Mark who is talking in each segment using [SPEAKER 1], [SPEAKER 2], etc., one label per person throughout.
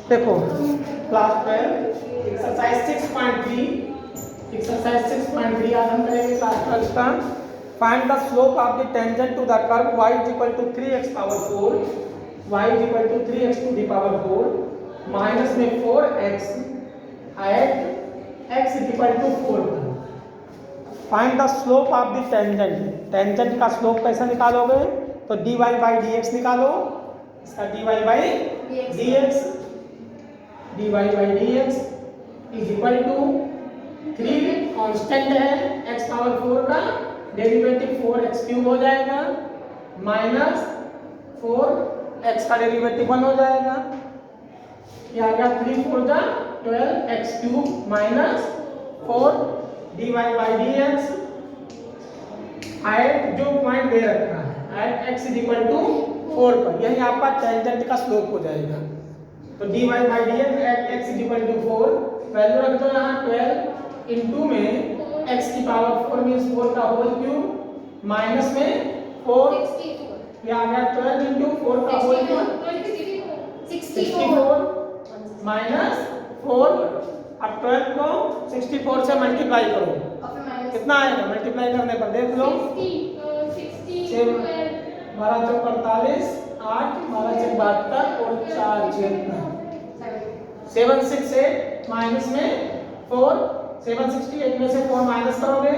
[SPEAKER 1] देखो class 12 exercise 6.3 आज हम करेंगे क्लास 12 का find the slope of the tangent to the curve y is equal to 3x power 4 y is equal to 3x to the power 4 minus में 4x at x is equal to 4 पर find the slope of the tangent का slope कैसे निकालोगे? तो dy by dx निकालो, इसका dy by dx is equal to 3 constant है x power 4 का डेरिवेटिव 4x क्यूब हो जाएगा माइनस 4x का डेरिवेटिव 1 हो जाएगा। ये आ गया 3 4 जा 12x cube minus 4 dy by dx at जो पॉइंट दे रखा है at x is equal to 4 पर, यही आपका टेंजेंट का स्लोप हो जाएगा। तो dy by dx at x is equal to 4 value रख दो यहाँ 12 इनटू में x की पावर 4 मींस 4 का होल क्यूब माइनस में 4 ये आ गया 12 इनटू 4 का होल क्यूब 64 माइनस 4। अब 12 को 64 से मल्टीप्लाई करो, कितना आएगा? मल्टीप्लाई करने पर देख लो 12 चौक 48 8 12 चौक 72 और 4 76 768 माइनस में 4 768 में से 4 माइनस करोगे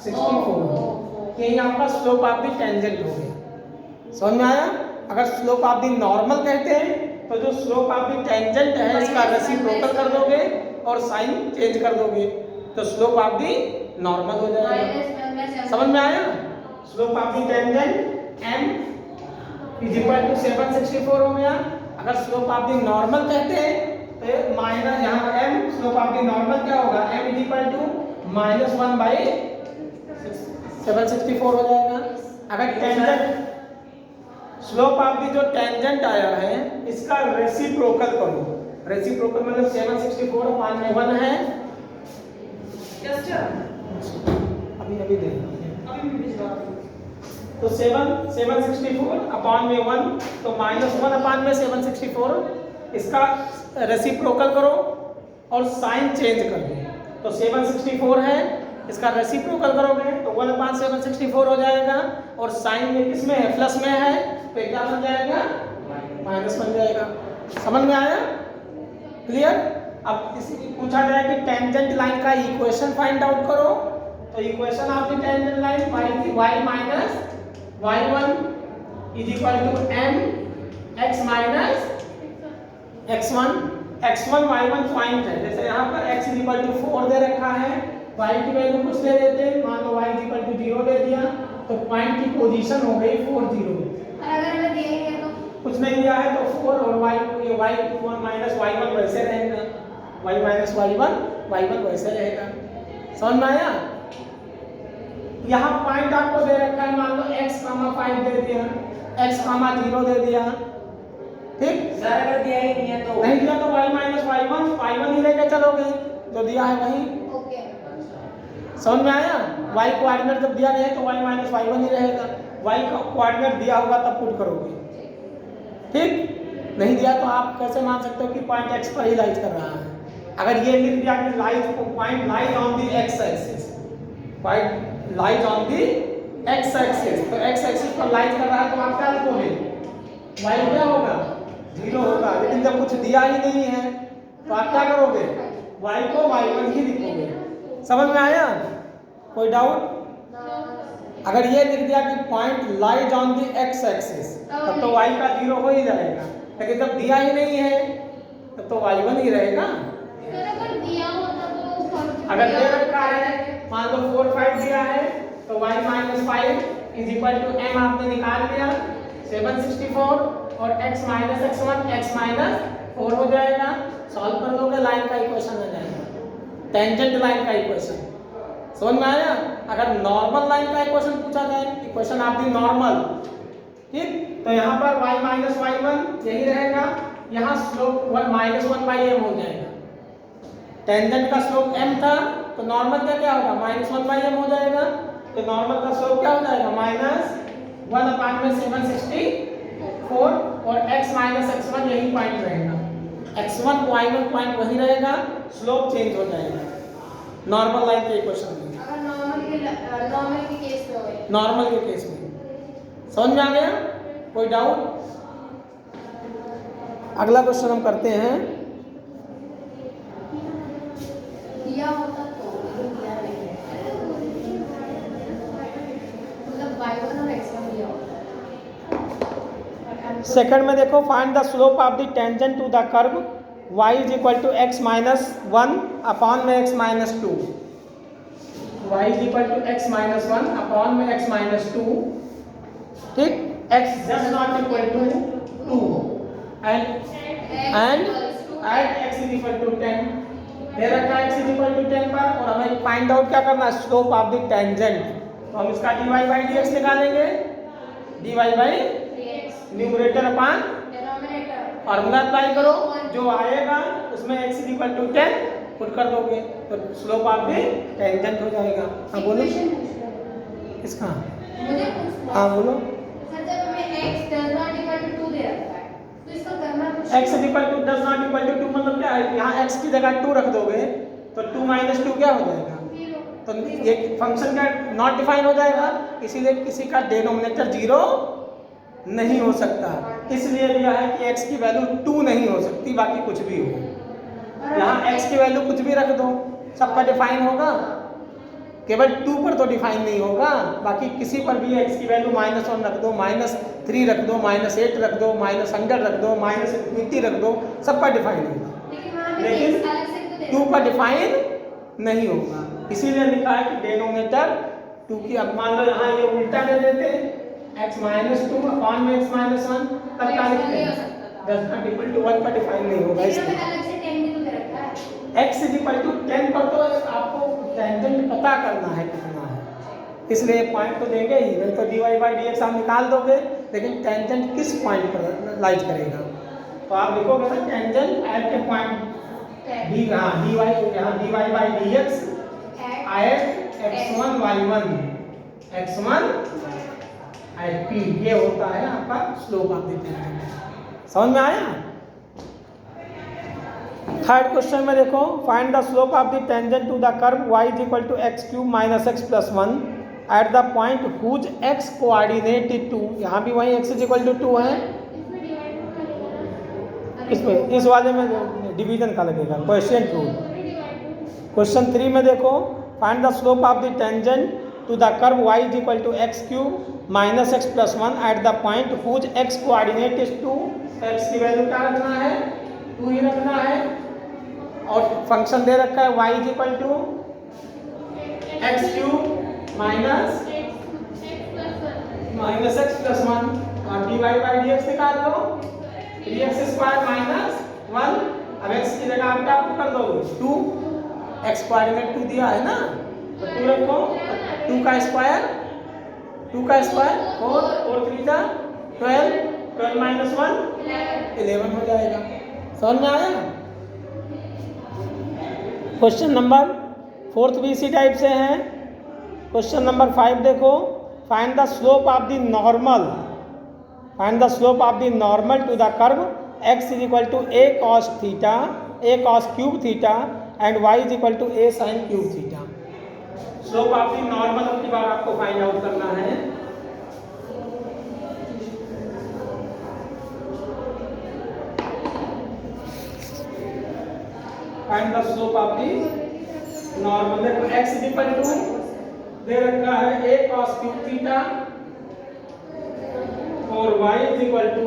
[SPEAKER 1] 64। यही आपका स्लोप ऑफ द टेंजेंट हो गया। समझ में आया? अगर स्लोप ऑफ द नॉर्मल कहते हैं तो जो स्लोप ऑफ द टेंजेंट है इसका रेसिप्रोकल कर दोगे और साइन चेंज कर दोगे तो स्लोप ऑफ द नॉर्मल हो जाएगा। समझ में आया? Slope of the tangent m is equal to 764 हो गया। अगर स्लोप ऑफ द नॉर्मल कहते हैं तो माइनस यहाँ m slope of the normal क्या होगा? m is equal to minus 1 by 764 हो जाएगा। अगर टेंजेंट स्लोप ऑफ द जो टेंजेंट आया है इसका रेसिप्रोकल करो, रेसिप्रोकल मतलब 764 अपान में 1 है अभी दे तो 764 अपान में 1 तो माइनस 1 अपान में 764 इसका रेसिप्रोकल करो और साइन चेंज कर दो। तो 764 है इसका रेसिप्रोकल करोगे तो 1 अपान 764 हो जाएगा और साइन में किस में है? प्लस में है तो क्या बन जाएगा? माइनस बन जाएगा। समझ में आया? क्लियर? अब इसी पूछा जाए कि टेंजेंट लाइन का इक्वेशन फाइंड आउट करो तो equation of the tangent line y minus y1 is equal to m x minus x1 y1 point है। जैसे यहाँ पर x इज इक्वल टू 4 दे रखा है, y की वैल्यू कुछ दे देते हैं, मान लो y इज इक्वल टू 0 दे दिया तो पॉइंट की पोजीशन हो गई 4 0।
[SPEAKER 2] अगर हमें दिया ही तो
[SPEAKER 1] कुछ नहीं दिया है तो 4 और y1 माइनस y1 वैसे रहेगा, y माइनस y1 वैसे रहेगा। समझ में आया? यहाँ पॉइंट आपको दे रखा है, मान लो x 5 दे दिया, x 0 दे दिया, ठीक?
[SPEAKER 3] सर अगर दिया ही नहीं है तो
[SPEAKER 1] नहीं दिया तो y माइनस y1 ही लेके चलोगे जो दिया है वही।
[SPEAKER 2] ओके
[SPEAKER 1] समझ में आया? y कोऑर्डिनेट जब दिया गया है तो y माइनस y1 ही रहेगा, y का कोऑर्डिनेट दिया होगा तब पुट करोगे, ठीक? नहीं दिया तो आप कैसे मान सकते हो कि पॉइंट x पर ही लाइट कर रहा है? अगर ये लिख दिया कि point light on the x axis, point light on the x axis, तो x एक्सिस पर लाइट कर रहा है तो आप क्या लिखोगे? y क्या होगा? 0 होगा। लेकिन जब कुछ दिया ही नहीं है तो आप क्या करोगे? y को y1 ही लिखोगे। समझ में आया? कोई डाउट? अगर ये लिख दिया कि point lies on the x axis तब तो y का 0 हो ही जाएगा, लेकिन जब दिया ही नहीं है तब तो y1 ही रहेगा।
[SPEAKER 2] अगर दिया होता तो
[SPEAKER 1] अगर दे रखा है मान लो 4 5 दिया है तो y minus 5 is equal to m आपने निकाल लिया 764 और x माइनस x माइनस 4 हो जाएगा। सॉल्व कर लोगे लाइन का इक्वेशन आ जाएगा, टेंजेंट लाइन का इक्वेशन। समझ में आया? अगर नॉर्मल लाइन का इक्वेशन पूछा जाए, इक्वेशन ऑफ द नॉर्मल, ठीक? तो यहाँ पर y माइनस y1 यही रहेगा, यहाँ स्लोप माइनस 1 बाई m हो जाएगा। टेंजेंट का स्लोप m था तो नॉर्मल का क्या होगा? माइनस 1 बाई m हो जाएगा। तो नॉर्मल का स्लोप क्या हो जाएगा? माइनस 1 अपान में 764 और x माइनस x1 यही पॉइंट रहेगा, x1 y1 पॉइंट वही रहेगा, स्लोप चेंज हो जाएगा नॉर्मल लाइन के इक्वेशन में,
[SPEAKER 2] अगर नॉर्मल के केस में हो,
[SPEAKER 1] नॉर्मल के केस में। समझ में आ गया? कोई डाउट? अगला क्वेश्चन हम करते हैं।
[SPEAKER 2] दिया होता तो दिया नहीं है, मतलब y1 और x1 दिया होता।
[SPEAKER 1] सेकंड में देखो, find the slope of the tangent to the curve y is equal to x minus 1 upon में x minus 2, y is equal to x minus 1 upon में x माइनस 2, ठीक, x just not equal to 2 and x is equal to 10 दे रखा है, x is equal to 10 पर, और हमें find out क्या करना है, स्लोप ऑफ द टेंजेंट। तो हम इसका dy बाई dx निकालेंगे, dy by numerator upon formula apply करो, जो आएगा उसमें x is equal to 10 put कर दोगे तो स्लोप ऑफ द टेंजेंट हो जाएगा। हाँ बोलो, इसका
[SPEAKER 2] मुझे पूछना,
[SPEAKER 1] हाँ बोलो।
[SPEAKER 2] सर जब हमें x does not equal to 2 दे रखा है तो इसका करना कुछ
[SPEAKER 1] x is equal to does not equal to 2 मतलब क्या है, यहाँ x की जगह 2 रख दोगे तो 2 माइनस 2 क्या हो जाएगा, तो ये फंक्शन का नॉट डिफाइन हो जाएगा, इसीलिए किसी का डिनोमिनेटर 0 नहीं हो सकता, इसलिए दिया है कि x की वैल्यू 2 नहीं हो सकती, बाकी कुछ भी हो। यहाँ x की वैल्यू कुछ भी रख दो, सबका डिफाइन होगा, केवल 2 पर तो डिफाइन नहीं होगा, बाकी किसी पर भी x की वैल्यू -1 रख दो, -3 रख दो, -8 रख दो, -100 रख दो, -80 रख दो, सबका डिफाइन होगा, लेकिन 2 पर डिफाइन नहीं होगा, इसीलिए लिखा है कि डिनोमिनेटर 2 की। अब मान लो यहाँ ये उल्टा ले लेते x माइनस 2 अपॉन में x माइनस 1, तब क्या लिखते हैं, डज नॉट इक्वल टू 1 पर डिफाइन नहीं होगा, इसलिए
[SPEAKER 2] अलग से 10 भी तो दे रखा है।
[SPEAKER 1] x इज इक्वल टू 10 पर तो आपको टेंजेंट पता करना है कितना है, इसलिए पॉइंट तो देंगे ही, नहीं तो dy बाई dx आप निकाल दोगे, लेकिन टेंजेंट किस पॉइंट पर लाइज करेगा, तो आप लिखोगे ना tangent at a point dy, हाँ dy, यहाँ dy by dx at x1 y1 x1 at p, ये होता है आपका स्लोप ऑफ द टेंजेंट। समझ में आया? थर्ड क्वेश्चन में देखो, find the slope of the tangent to the curve y is equal to x cube minus x plus 1 at the point whose x coordinate is 2, यहाँ भी वही x is equal to 2 है, इसमें इस वाले में डिवीजन का लगेगा, क्वेश्चन रूल। क्वेश्चन 3 में देखो, find the slope of the tangent to the curve y is equal to x cube minus x plus 1 at the point whose x coordinate is 2, x की वैल्यू क्या रखना है, 2 ही रखना है, और फंक्शन दे रखा है y is equal to x cube minus x plus 1, और dy बाई dx निकाल दो, 3x स्क्वायर माइनस 1, अब x की जगह आप क्या कर दोगे 2, x कोऑर्डिनेट 2 दिया है ना, तो 2 रखो, 2 का स्क्वायर 4 और 3 जा 12, 12 माइनस 1 11 हो जाएगा। समझ में आया? क्वेश्चन नंबर 4 भी इसी टाइप से है। क्वेश्चन नंबर 5 देखो, find the slope of the normal, find the slope of the normal to the curve x is equal to a cos theta, a cos cube theta and y is equal to a sin cube theta. Slope of the normal अब की बार आपको find out करना है। Find the slope of the normal, देखो x is equal to दे रखा है a cos क्यूब थीटा और y is equal to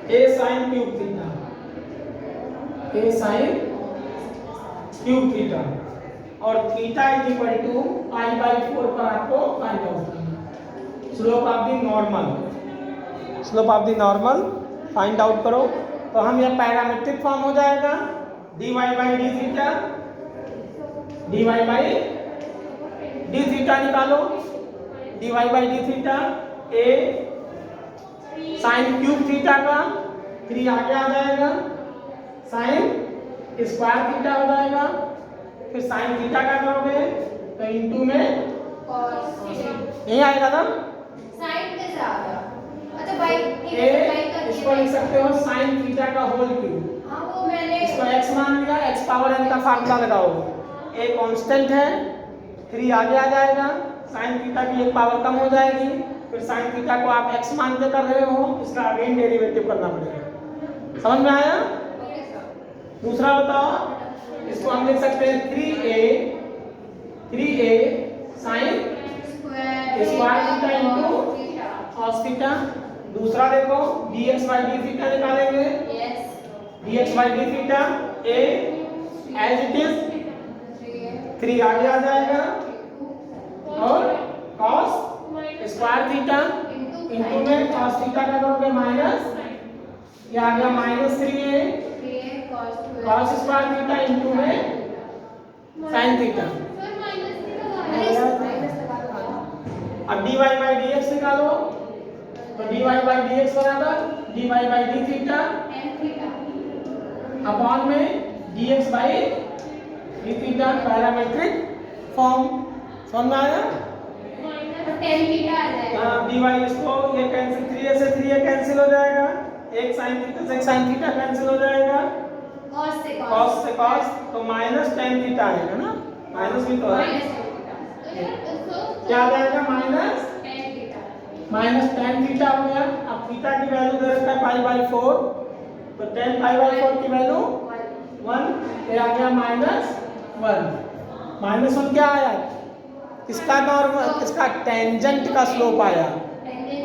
[SPEAKER 1] a sin cube theta, a sin cube theta, और theta is equal to pi by 4 पर आपको find out करना। Slope of the normal, slope of the normal find out करो, तो हम ये parametric form हो जाएगा, dy by D theta, dy by D theta निकालो, dy by D theta a sine cube theta का 3 आगे आ जाएगा, साइन स्क्वायर थीटा हो जाएगा, फिर साइन थीटा का करोगे तो इनटू में यही आएगा ना,
[SPEAKER 2] साइन कैसे आ गया, अच्छा बाई
[SPEAKER 1] a इसको लिख सकते हो साइन थीटा का होल क्यूब।
[SPEAKER 2] हाँ वो मैंने
[SPEAKER 1] इसको x मान लिया, x पावर n का फार्मूला लगाओ, a कांस्टेंट है, 3 आगे आ जाएगा, साइन थीटा की एक पावर कम हो जाएगी, फिर साइन थीटा को आप x मान के कर रहे हो, इसका अगेन डेरिवेटिव करना पड़ेगा। समझ में आया?
[SPEAKER 2] Okay sir.
[SPEAKER 1] दूसरा बताओ, इसको हम लिख सकते हैं 3a sine square theta into cos theta. दूसरा देखो dx by d थीटा निकालेंगे,
[SPEAKER 2] यस
[SPEAKER 1] dx by d थीटा a एज इट इज 3 आगे आ जाएगा, और cos स्क्वायर थीटा इनटू में cos थीटा का करोगे माइनस, ये आ गया -3a cos square theta into में sin थीटा। अब dy by dx निकालो, तो dy by dx बराबर dy by d theta upon में dx by d theta, parametric form. समझ में आया? हाँ, dy इसको ये कैंसिल, 3a से 3a कैंसिल हो जाएगा, एक sin थीटा से एक sin थीटा कैंसिल हो जाएगा, cos से cos, तो माइनस tan थीटा आएगा ना, माइनस भी तो है, क्या आ जाएगा माइनस tan थीटा हो गया। अब थीटा की वैल्यू दे रखा है π/4, तो tan π/4 की वैल्यू 1, ये आ गया -1 क्या आया? किसका नॉर्मल, किसका टेंजेंट का स्लोप आया,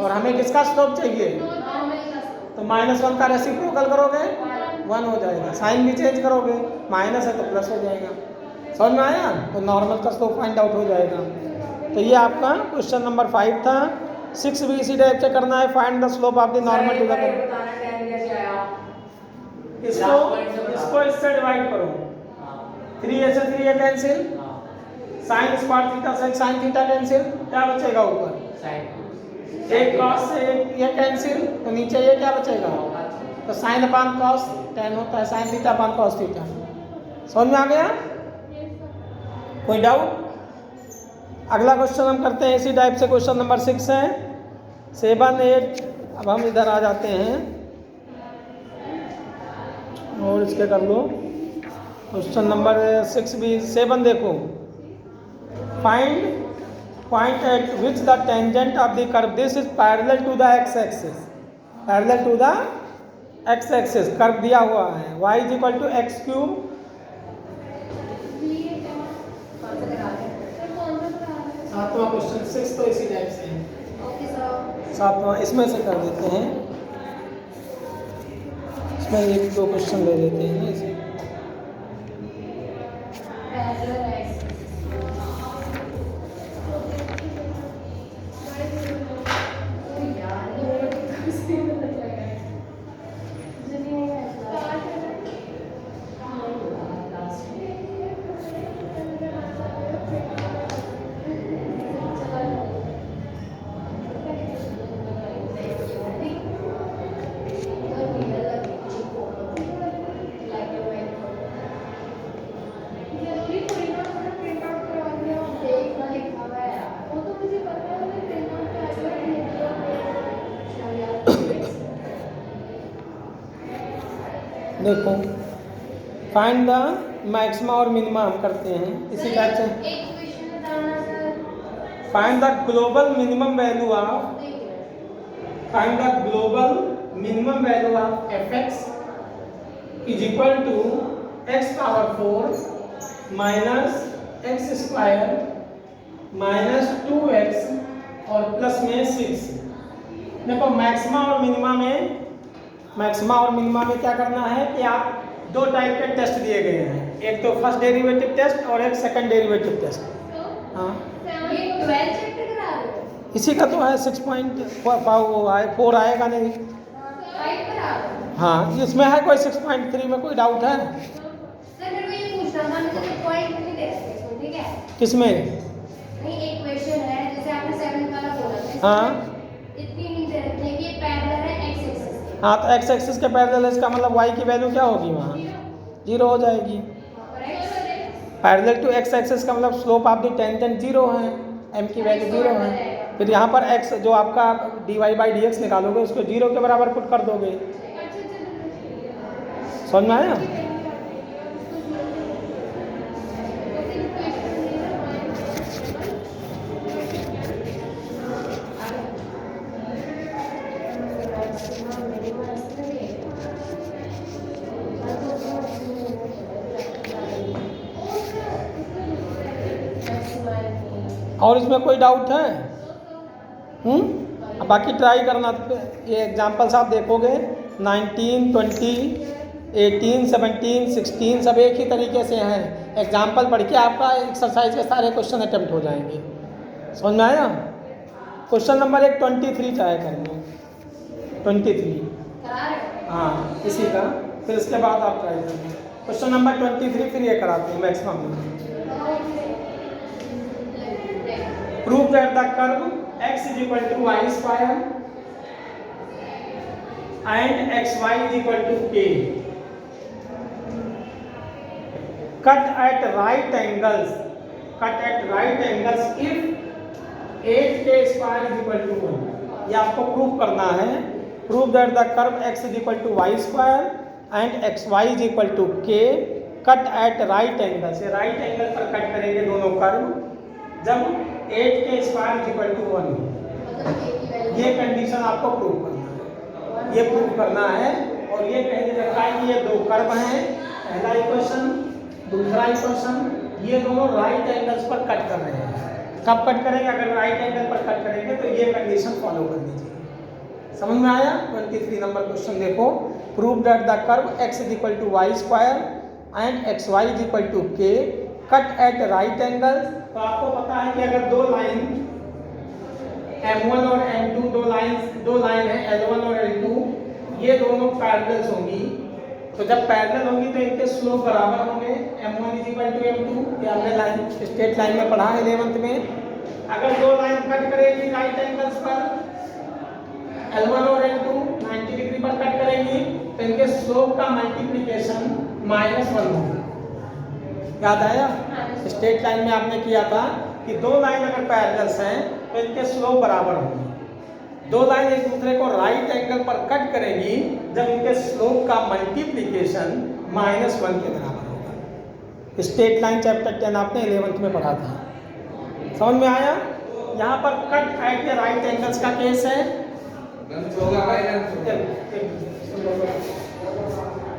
[SPEAKER 1] और हमें किसका स्लोप चाहिए, तो -1 का रेसिप्रोकल करोगे 1 हो जाएगा, साइन भी चेंज करोगे, माइनस है तो प्लस हो जाएगा। समझ में आया? तो नॉर्मल का स्लोप फाइंड आउट हो जाएगा। तो ये आपका क्वेश्चन नंबर 5 था। 6 भी इसी टाइप से करना है, find the slope of the normal to the इसको इससे डिवाइड करो, 3a से 3a cancel, sine square theta से साइन थीटा कैंसिल, क्या बचेगा ऊपर, एक cos से एक ये कैंसिल, तो नीचे ये क्या बचेगा, तो साइन अपान cos tan होता है, sine theta upon cos theta. समझ में आ गया? कोई डाउट? अगला क्वेश्चन हम करते हैं इसी टाइप से, क्वेश्चन नंबर 6 है, 7, 8। अब हम इधर आ जाते हैं और इसके कर लो, क्वेश्चन नंबर 6 भी 7 देखो, find point at which the tangent of the curve, this is parallel to the x axis, parallel to the x axis, curve दिया हुआ है y = x³। सातवां क्वेश्चन 6 तो इसी टाइप से है, सातवां इसमें से कर देते हैं, इसमें 1-2 क्वेश्चन ले लेते हैं इसे। देखो, फाइंड द मैक्सिमा और मिनिमा हम करते हैं इसी टाइप से। Find the global minimum value of, find the global minimum value of fx = x⁴ minus x² minus 2x और प्लस में 6। देखो मैक्सिमा और मिनिमा में, मैक्सिमा और मिनिमा में क्या करना है कि आप 2 टाइप के टेस्ट दिए गए हैं, एक तो फर्स्ट डेरिवेटिव टेस्ट और एक सेकंड डेरिवेटिव टेस्ट। हाँ, इसी का तो है 6.4 आएगा नहीं। हाँ, इसमें है कोई 6.3 में कोई डाउट है? किसमें?
[SPEAKER 2] एक क्वेश्चन है, जैसे आपने 7 वाला बोला,
[SPEAKER 1] हाँ
[SPEAKER 2] इतनी हिंट दे रखी है कि ये पैरेलल है x एक्सिस के।
[SPEAKER 1] हाँ, तो x एक्सिस के पैरेलल है, इसका मतलब y की वैल्यू क्या होगी वहाँ, 0 हो जाएगी। पैरेलल टू x एक्सिस का मतलब स्लोप ऑफ द टेंजेंट 0 है, m की वैल्यू 0 है। फिर यहाँ पर x जो आपका dy by dx निकालोगे उसको 0 के बराबर पुट कर दोगे, समझ में आया? और इसमें कोई डाउट है? अब बाकी ट्राई करना। ये एग्जाम्पल्स आप देखोगे 19, 20, 18, 17, 16 सब एक ही तरीके से हैं। एग्जाम्पल पढ़ के आपका एक्सरसाइज के सारे क्वेश्चन अटेम्प्ट हो जाएंगे। समझ में आया? क्वेश्चन नंबर 23 ट्राई करेंगे। 23 हाँ इसी का, फिर इसके बाद आप ट्राई करेंगे। क्वेश्चन नंबर 23 फिर ये कराते हैं maximum. Prove that the curve x is equal to y square and xy is equal to k cut at right angles if 8k square is equal to 1। ये आपको प्रूव करना है। Prove that the curve x is equal to y square and xy is equal to k cut at right angle से, right angle पर cut करेंगे दोनों curve जब 8k square is equal to 1। ये कंडीशन आपको prove करना है, ये प्रूव करना है। और ये कह दे रखा है कि ये दो कर्व हैं, पहला इक्वेशन, दूसरा इक्वेशन, ये दोनों राइट एंगल्स पर कट कर रहे हैं। कब कट करेंगे? अगर राइट एंगल पर कट करेंगे तो ये कंडीशन फॉलो कर दीजिए। समझ में आया? 23 नंबर क्वेश्चन देखो। Prove that the curve x is equal to y square and xy is equal to k cut at right angles. तो आपको पता है कि अगर दो लाइन M1 और M2 दो लाइन है L1 और L2, ये दोनों पैरेलल्स होंगी। तो जब पैरेलल होंगी तो इनके स्लोप बराबर होंगे। M1 is equal to M2, ये हमने लाइन स्ट्रेट लाइन में पढ़ा है 11th में। अगर दो लाइन कट करेगी राइट एंगल्स पर, L1 और L2 90 डिग्री पर कट करेंगी, तो इनके स्लोप का मल्टीप्लिकेशन -1 होगा। याद आया? स्ट्रेट लाइन में आपने किया था कि दो लाइन अगर पैरेलल्स हैं तो इनके स्लोप बराबर होंगे। दो लाइन एक दूसरे को राइट एंगल पर कट करेंगी जब इनके स्लोप का मल्टीप्लिकेशन -1 के बराबर होगा। स्ट्रेट लाइन चैप्टर 10 आपने 11th में पढ़ा था। समझ में आया? यहाँ पर cut at the right angles का केस है।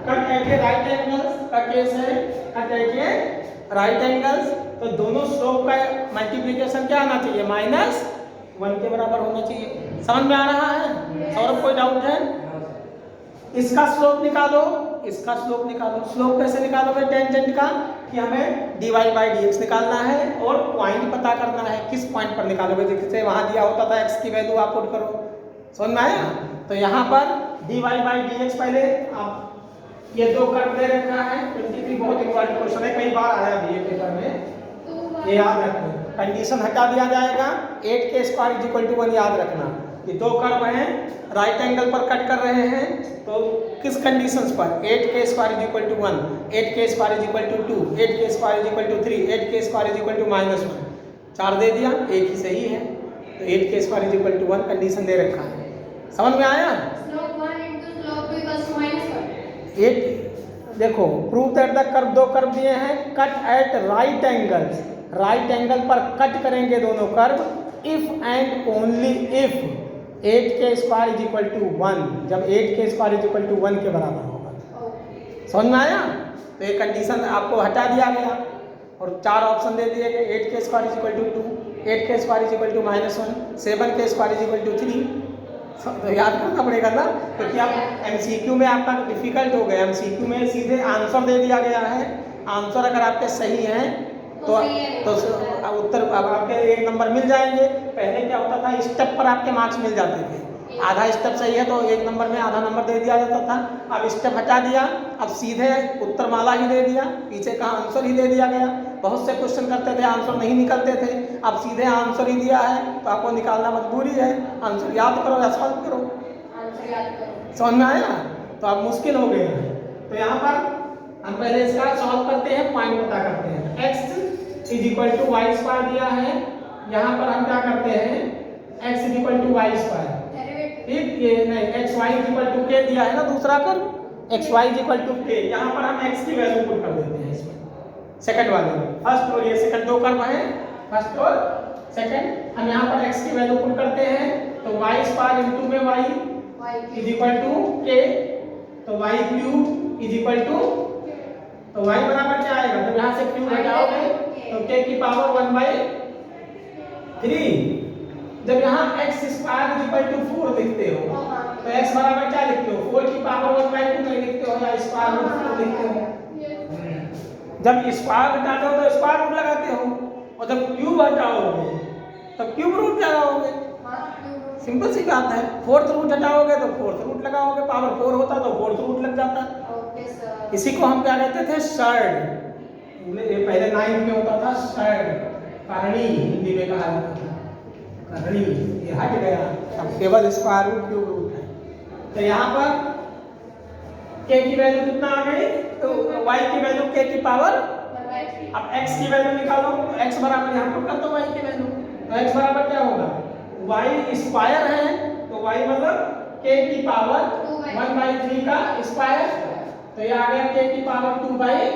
[SPEAKER 1] Cut at the right angles का केस है। Cut at the right angles, तो दोनों स्लोप का मल्टीप्लिकेशन क्या आना चाहिए? -1 के बराबर होना चाहिए। समझ में आ रहा है? सौरभ कोई डाउट है? इसका स्लोप निकालो, इसका स्लोप निकालो। स्लोप कैसे निकालोगे टेंजेंट का? कि हमें dy/dx निकालना है और पॉइंट पता करना है। किस पॉइंट पर निकालोगे? जैसे वहां दिया होता था x की वैल्यू आप पुट करो। समझ में आया? तो यहाँ पर dy/dx पहले आप, ये दो कर्व दे रखा है। 23 बहुत इंपॉर्टेंट क्वेश्चन है, कई बार आया भी है पेपर में, ये याद रखना। कंडीशन हटा दिया जाएगा, 8k square is equal to 1 याद रखना। ये दो कर्व हैं, राइट एंगल पर कट कर रहे हैं, तो किस कंडीशंस पर? 8k square is equal to 1, 8k square is equal to 2, 8k square is equal to 3, 8k square is equal to -1। 4 दे दिया, एक ही सही है। तो 8k square is equal to 1 condition दे रखा है। समझ में आया? एक देखो, प्रूव दैट द कर्व, दो कर्व दिए हैं, cut at right angles, right angle पर कट करेंगे दोनों curve. If and only if 8k square is equal to 1, जब 8k square is equal to 1 के बराबर होगा। समझ में आया? तो ये कंडीशन आपको हटा दिया गया और 4 ऑप्शन दे दिए गए। 8k square is equal to 2, 8k square is equal to -1, 7k square is equal to 3। तो याद करना पड़ेगा ना, क्योंकि आप MCQ में आपका डिफिकल्ट हो गया। MCQ में सीधे आंसर दे दिया गया है। आंसर अगर आपके सही हैं तो उत्तर अब आपके 1 नंबर मिल जाएंगे। पहले क्या होता था, स्टेप पर आपके मार्क्स मिल जाते थे। आधा स्टेप सही है तो 1 नंबर में आधा नंबर दे दिया जाता था। अब स्टेप हटा दिया, अब सीधे उत्तर माला ही दे दिया, पीछे का आंसर ही दे दिया गया। बहुत से क्वेश्चन करते थे, आंसर नहीं निकलते थे। अब सीधे आंसर ही दिया है तो आपको निकालना मजबूरी है। आंसर याद करो या सॉल्व करो। समझ में आया? तो अब मुश्किल हो गए हैं। तो यहाँ पर हम पहले इसका सॉल्व करते हैं, पॉइंट पता करते हैं। x is equal to y square दिया है, यहाँ पर हम क्या करते हैं, x is equal to y square. ठीक, ये नहीं, x y is equal to k दिया है ना दूसरा curve, x y is equal to k, यहाँ पर हम एक्स की वैल्यू पुट कर देते हैं इसमें सेकंड वाले में। फर्स्ट और ये सेकंड दो कर्व हैं, फर्स्ट और सेकंड। हम यहाँ पर एक्स की वैल्यू पुट करते हैं तो वाई स्क्वायर इंटू में y is equal to k, तो y cube is equal to, तो वाई बराबर क्या आएगा, जब यहाँ से क्यूब हटाओगे तो के की पावर 1/3। जब यहाँ x square is equal to 4 लिखते हो तो एक्स बराबर क्या लिखते हो, 4 की पावर 1/2 नहीं लिखते हो या स्क्वायर रूट 4 लिखते हो। जब स्क्वायर हटाते हो तो स्क्वायर रूट लगाते हो, और जब क्यूब हटाओगे तो क्यूब रूट लगाओगे। सिंपल सी बात है। फोर्थ रूट हटाओगे तो फोर्थ रूट लगाओगे, पावर 4 होता तो फोर्थ रूट लग जाता। इसी को हम क्या कहते थे, शर्ड। ये पहले 9th में होता था शर्ड, करणी हिंदी में कहा जाता था, करणी। ये हट गया, अब केवल स्क्वायर रूट क्यूब रूट है। तो यहाँ पर के की वैल्यू कितना आ गई, तो y की वैल्यू k की पावर, अब x की वैल्यू निकालो तो x बराबर यहाँ पर कर दो y की वैल्यू, तो x बराबर क्या होगा, y स्क्वायर है तो y मतलब k की पावर 1/3 का स्क्वायर, तो ये आ गया k की पावर 2/3।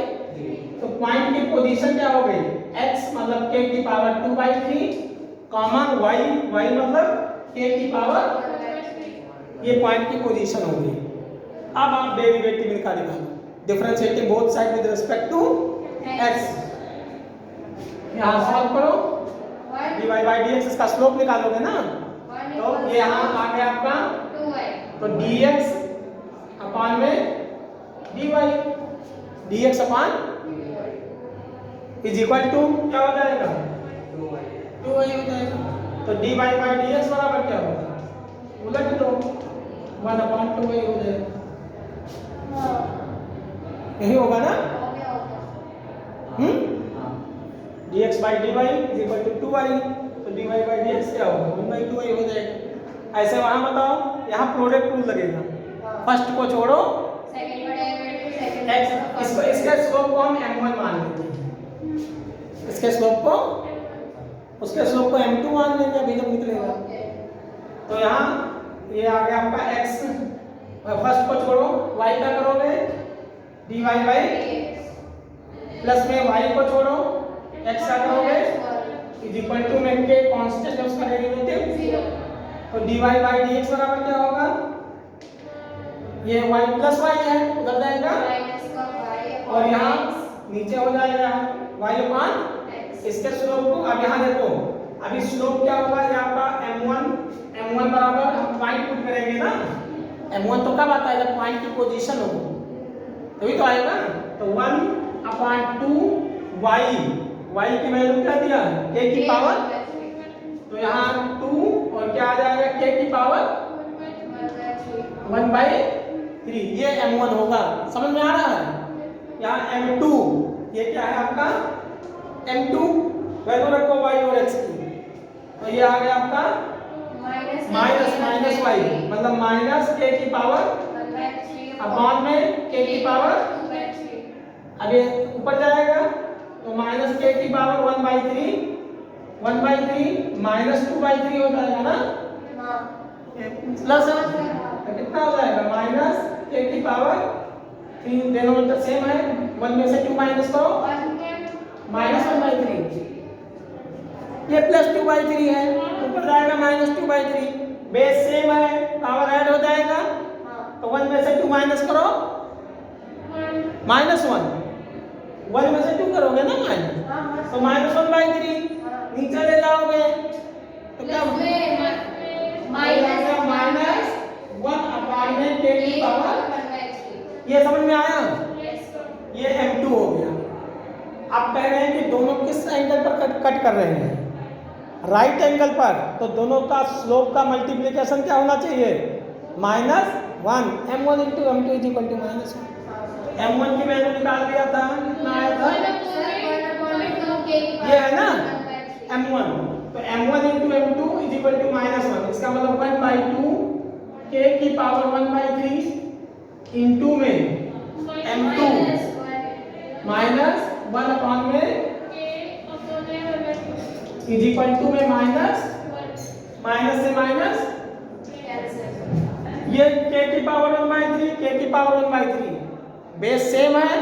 [SPEAKER 1] तो पॉइंट की पोजीशन क्या हो गई, x मतलब k की पावर 2/3 कॉमन y मतलब k की पावर, ये पॉइंट की पोजीशन हो गई। अब आप डेरिवेटिव निकालो, differentiating both side with respect to x। यहाँ सॉल्व करो, dy by dx इसका स्लोप निकालोगे ना, तो ये यहाँ आ गया आपका 2y, तो dx अपॉन में dy, dx upon is equal to क्या हो जाएगा, 2y हो जाएगा। तो dy by dx बराबर क्या होगा, उलट दो, 1/2y हो जाएगा। यही होगा ना, dx by dy is equal to 2y, तो dy by dx क्या होगा, 1/2y हो जाएगा। ऐसे वहां बताओ, यहाँ प्रोडक्ट रूल लगेगा, फर्स्ट को छोड़ो x, इसको इसके स्लोप को हम m1 मान लेते हैं, इसके स्लोप को, उसके स्लोप को m2 मान लेंगे अभी जब निकलेगा। तो यहाँ ये आ गया आपका x, फर्स्ट को छोड़ो, y का करोगे dy by प्लस में y को छोड़ो x का करोगे इज इक्वल टू में के कांस्टेंट है उसका डेरिवेटिव 0, तो dy by dx बराबर क्या होगा, ये y प्लस y है उधर जाएगा और यहाँ नीचे हो जाएगा y अपॉन इसके स्लोप को। अब यहाँ देखो, अभी स्लोप क्या होगा, ये आपका m1 बराबर हम पॉइंट पुट करेंगे ना, m1 तो कब आता है, जब पॉइंट की पोजीशन हो तभी तो आएगा। तो 1/2 y की वैल्यू क्या दिया, k की पावर, तो यहाँ 2 और क्या आ जाएगा k की पावर 1/3, ये m1 होगा। समझ में आ रहा है। यहाँ m2, ये क्या है आपका m2, वैल्यू रखो y और x की, तो ये आ गया आपका माइनस y, मतलब माइनस k की पावर अपॉन में k की पावर, अब ये ऊपर जाएगा तो माइनस k की पावर 1/3 माइनस 2/3 हो जाएगा ना, प्लस तो कितना हो जाएगा, माइनस k की पावर 3, डिनोमिनेटर सेम है, 1 में से 2 माइनस करो, माइनस 1/3, ये प्लस 2/3 है, ऊपर जाएगा माइनस 2/3, बेस सेम है, पावर ऐड हो जाएगा, तो 1 में से 2 माइनस करो, -1, 1 में से 2 करोगे ना माइनस, तो -1/3 नीचे ले जाओगे तो क्या माइनस 1/k की पावर, ये समझ में आया, ये m2 हो गया। आप कह रहे हैं कि दोनों किस एंगल पर कट कर रहे हैं, राइट एंगल पर, तो दोनों का स्लोप का मल्टीप्लिकेशन क्या होना चाहिए, -1, m1 × m2 = -1। m1 की वैल्यू निकाल दिया था, कितना आया था, ये है ना m1, तो m1 × m2 = -1, इसका मतलब 1/2 k की पावर 1/3 इंटू में m2 माइनस 1/में = में माइनस से माइनस, ये k की पावर 1/3, k की पावर 1/3 बेस सेम है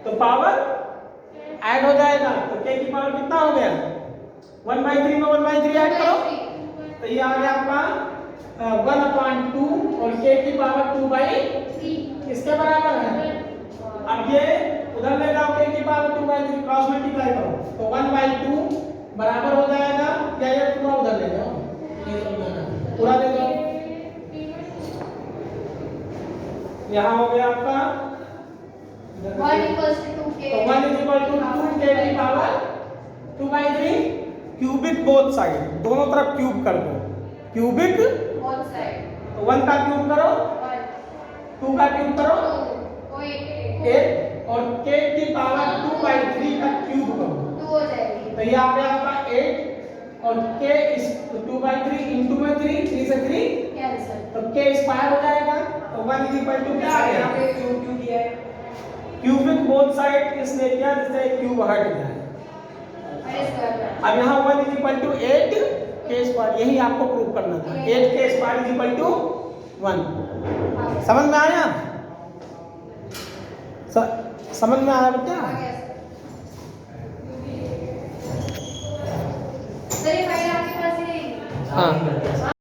[SPEAKER 1] तो पावर ऐड हो जाएगा, तो k की पावर कितना हो गया 1/3 में 1/3 ऐड करो तो ये आ गया आपका 1/2 और k की पावर 2/3 किसके बराबर है। अब ये उधर ले जाओ k की पावर 2/3 क्रॉस मल्टीप्लाई करो तो 1/2 बराबर हो जाएगा, क्या ये पूरा उधर ले जाओ, ये समझाना पूरा ले जाओ, यहाँ हो गया आपका
[SPEAKER 2] 1 equals to 2k
[SPEAKER 1] तो 1 is equal to 2k की पावर 2/3 क्यूबिक बोथ साइड, दोनों तरफ क्यूब कर दो, क्यूबिक
[SPEAKER 2] both side
[SPEAKER 1] तो 1 का क्यूब करो
[SPEAKER 2] 1
[SPEAKER 1] 2 का क्यूब करो
[SPEAKER 2] 2
[SPEAKER 1] 8 और k की पावर 2/3 का क्यूब करो
[SPEAKER 2] 2 हो जाएगी
[SPEAKER 1] तो ये आ गया आपका 8 और k इस 2/3 इनटू में 3 3 से 3
[SPEAKER 2] कैंसिल
[SPEAKER 1] तो k स्क्वायर हो जाएगा तो 1 इज इक्वल टू क्या आ गया
[SPEAKER 3] यहाँ पे क्यूब क्यों दिया है?
[SPEAKER 1] क्यूबिक बोथ साइड इसने किया जिससे क्यूब हट जाए।
[SPEAKER 2] अरे स्क्वायर
[SPEAKER 1] अब यहाँ 1 is equal to 8 k square, यही आपको प्रूव करना था, 8 k square is equal to 1। समझ में आया? समझ में आया बेटा?
[SPEAKER 2] सर ये फाइल आपके पास ही रहेगी?
[SPEAKER 1] हाँ।